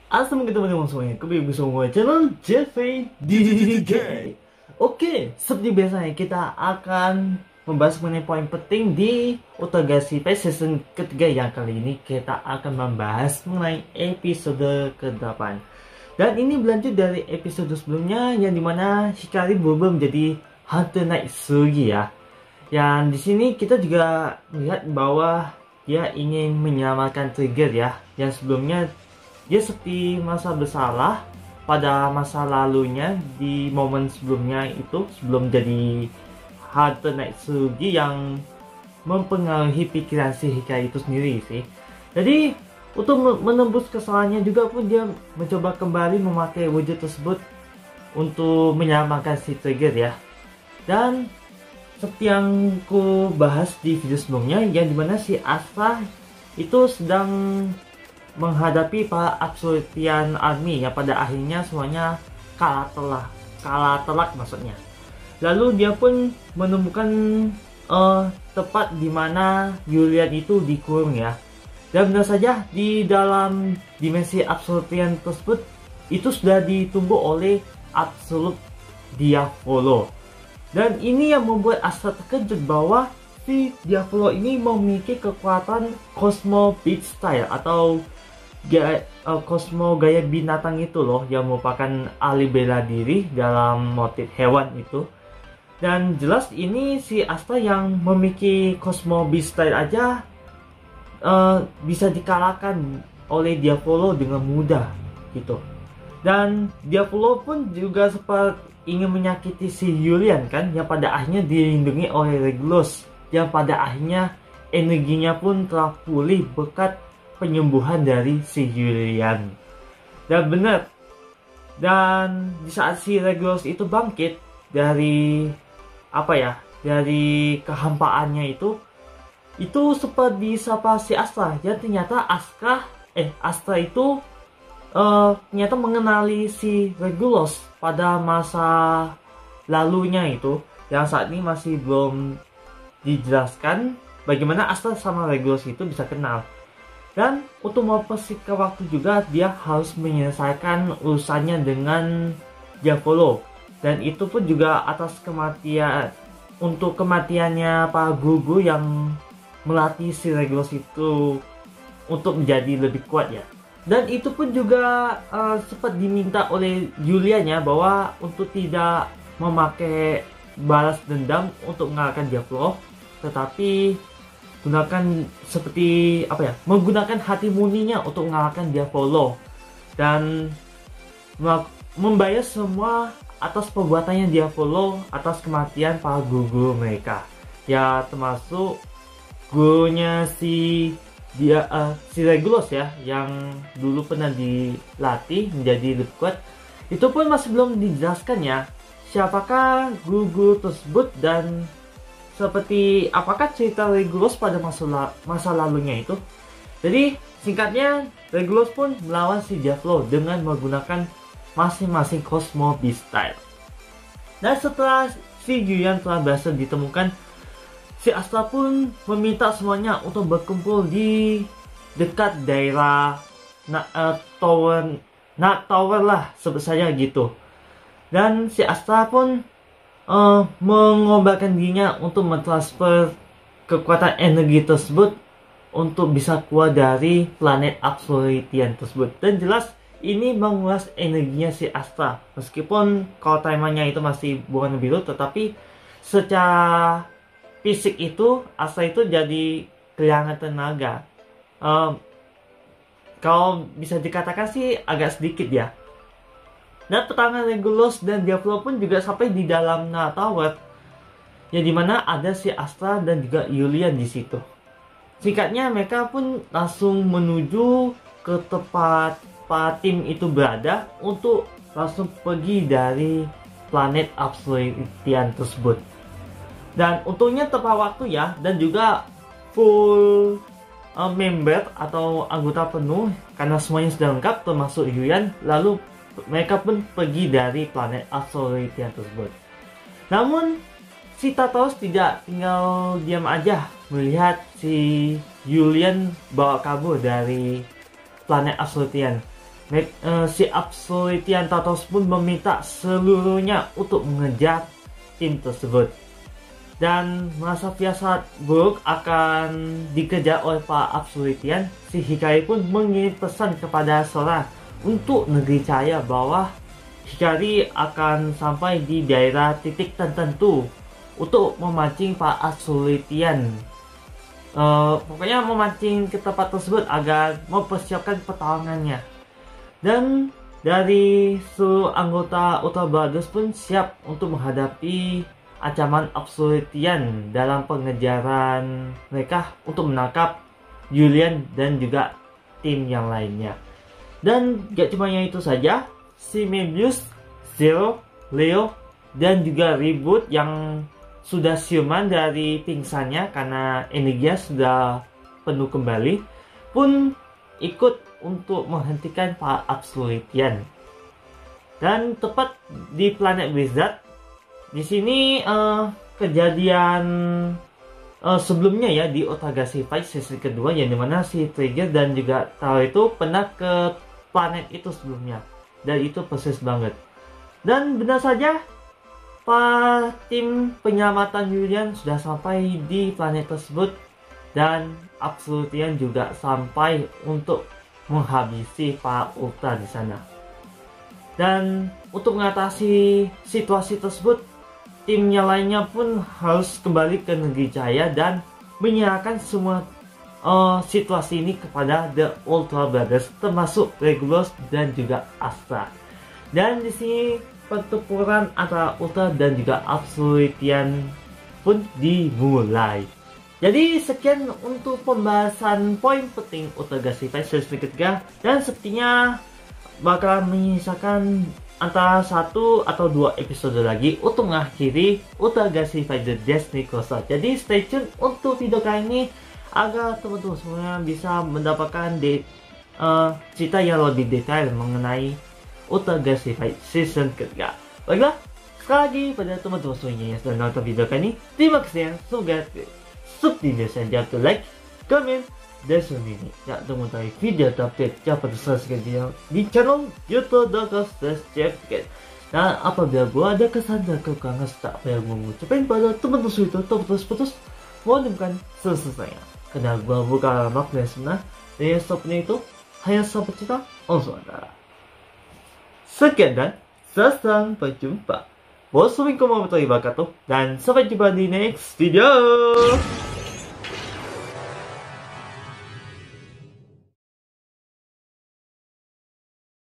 Assalamualaikum teman-teman semuanya, kembali bersama channel JVDK. Oke, seperti biasanya kita akan membahas mengenai poin penting di Otogashi Pass season ketiga, yang kali ini kita akan membahas mengenai episode ke-8. Dan ini berlanjut dari episode sebelumnya, yang dimana Hikari berubah menjadi Hunter Knight Sugi ya. Yang di sini kita juga melihat bahwa dia ingin menyelamatkan Trigger ya, yang sebelumnya dia seperti merasa bersalah pada masa lalunya di momen sebelumnya itu, sebelum jadi Hunter Knight Sugi, yang mempengaruhi pikiran si Hikari itu sendiri sih. Jadi untuk menembus kesalahannya juga pun dia mencoba kembali memakai wujud tersebut untuk menyelamatkan si Trigger ya. Dan seperti yang ku bahas di video sebelumnya, yang dimana si Astra itu sedang menghadapi para Absolutian Army yang pada akhirnya semuanya kalah telak maksudnya. Lalu dia pun menemukan tempat di mana Julian itu dikurung ya. Dan benar saja di dalam dimensi Absolutian tersebut itu sudah ditunggu oleh Absolute Diavolo. Dan ini yang membuat Astra terkejut bahwa si Diavolo ini memiliki kekuatan Cosmo Beast Style atau Cosmo gaya binatang itu loh, yang merupakan ahli bela diri dalam motif hewan itu. Dan jelas ini si Astra yang memiliki Cosmo Beast Style aja bisa dikalahkan oleh Diavolo dengan mudah gitu. Dan Diavolo pun juga sempat ingin menyakiti si Julian kan, yang pada akhirnya dilindungi oleh Regulus, yang pada akhirnya energinya pun telah pulih berkat penyembuhan dari si Julian. Dan benar, dan di saat si Regulus itu bangkit dari dari kehampaannya itu sempat disapa si Astra, ya ternyata Astra itu ternyata mengenali si Regulus pada masa lalunya itu, yang saat ini masih belum dijelaskan bagaimana Astra sama Regulus itu bisa kenal. Dan untuk mempersingkat waktu juga, dia harus menyelesaikan urusannya dengan Diavolo. Dan itu pun juga atas kematiannya Pak Gugu yang melatih si Regulus itu untuk menjadi lebih kuat ya. Dan itu pun juga sempat diminta oleh Julian ya, bahwa untuk tidak memakai balas dendam untuk mengalahkan Diavolo, tetapi menggunakan hati murninya untuk mengalahkan Diavolo dan membayar semua atas perbuatannya Diavolo atas kematian para guru mereka ya, termasuk gurunya si Regulus ya, yang dulu pernah dilatih menjadi lebih kuat. Itu pun masih belum dijelaskan ya, siapakah guru-guru tersebut dan seperti apakah cerita Regulus pada masa lalunya itu. Jadi singkatnya, Regulus pun melawan si Diavolo dengan menggunakan masing-masing Cosmo Beast Style. Dan setelah si Julian telah berhasil ditemukan, si Astra pun meminta semuanya untuk berkumpul di dekat daerah Tower lah, sebut saja gitu. Dan si Astra pun mengobarkan dirinya untuk mentransfer kekuatan energi tersebut untuk bisa keluar dari planet Absolutian tersebut. Dan jelas ini menguras energinya si Astra, meskipun kalau timernya itu masih bukan biru, tetapi secara fisik itu Astra itu jadi kehilangan tenaga. Kalau bisa dikatakan sih agak sedikit ya. Dan pertarungan Regulus dan Diavolo pun juga sampai di dalam Tower, yang dimana ada si Astra dan juga Julian di situ. Singkatnya, mereka pun langsung menuju ke tempat tim itu berada untuk langsung pergi dari planet Absolutian tersebut. Dan untungnya tepat waktu ya, dan juga full member atau anggota penuh, karena semuanya sudah lengkap termasuk Julian. Lalu mereka pun pergi dari planet Absolutian tersebut. Namun si Tartarus tidak tinggal diam aja melihat si Julian bawa kabur dari planet Absolutian. si Absolutian Tatos pun meminta seluruhnya untuk mengejar tim tersebut. Dan merasa firasat buruk akan dikejar oleh Pak Absolutian, si Hikari pun mengirim pesan kepada Sora untuk negeri cahaya bahwa Hikari akan sampai di daerah titik tertentu untuk memancing Pak Absolutian. Pokoknya memancing ke tempat tersebut agar mempersiapkan pertarungannya. Dan dari seluruh anggota Ultra Brothers pun siap untuk menghadapi ancaman Absolutian dalam pengejaran mereka untuk menangkap Julian dan juga tim yang lainnya. Dan gak cuma yang itu saja, si Mebius, Zero, Leo, dan juga Reboot yang sudah siuman dari pingsannya karena energinya sudah penuh kembali pun ikut untuk menghentikan Pak Absolutian. Dan tepat di planet Wizard, di sini kejadian sebelumnya ya di Otagashi Fight season kedua, yang dimana si Trigger dan juga Taro itu pernah ke planet itu sebelumnya, dan itu persis banget. Dan benar saja tim penyelamatan Julian sudah sampai di planet tersebut, dan Absolutian juga sampai untuk menghabisi Pak Ultra di sana. Dan untuk mengatasi situasi tersebut, timnya lainnya pun harus kembali ke negeri Cahaya dan menyerahkan semua situasi ini kepada The Ultra Brothers, termasuk Regulus dan juga Astra. Dan di sini pertempuran antara Ultra dan juga Absolutian pun dimulai. Jadi sekian untuk pembahasan poin penting Otagashi Fight season ketiga, dan sepertinya bakal menyisakan antara 1 atau 2 episode lagi untuk mengakhiri Otagashi Fight The Destiny Crossroads. Jadi stay tune untuk video kali ini agar teman-teman semuanya bisa mendapatkan cerita yang lebih detail mengenai Otagashi Fight season ketiga. Baiklah, sekali lagi pada teman-teman semuanya yang sudah nonton video kali ini, terima kasih. Semoga seperti biasa, jangan lupa like, comment, dan sebagainya. Ya, untuk mengetahui video terupdate, jangan lupa subscribe di channel youtube.com/jfket. Dan apabila gua ada kesan dan kekurangan tak apa yang gua ngucapin pada teman-teman itu putus, mohon dimakan selesainya. Karena gua bukan makna yang sebenar, dan yang stopnya itu hanya sampai cerita SWT. Sekian dan sampai jumpa. Wassalamualaikum warahmatullahi wabarakatuh, dan sampai jumpa di next video.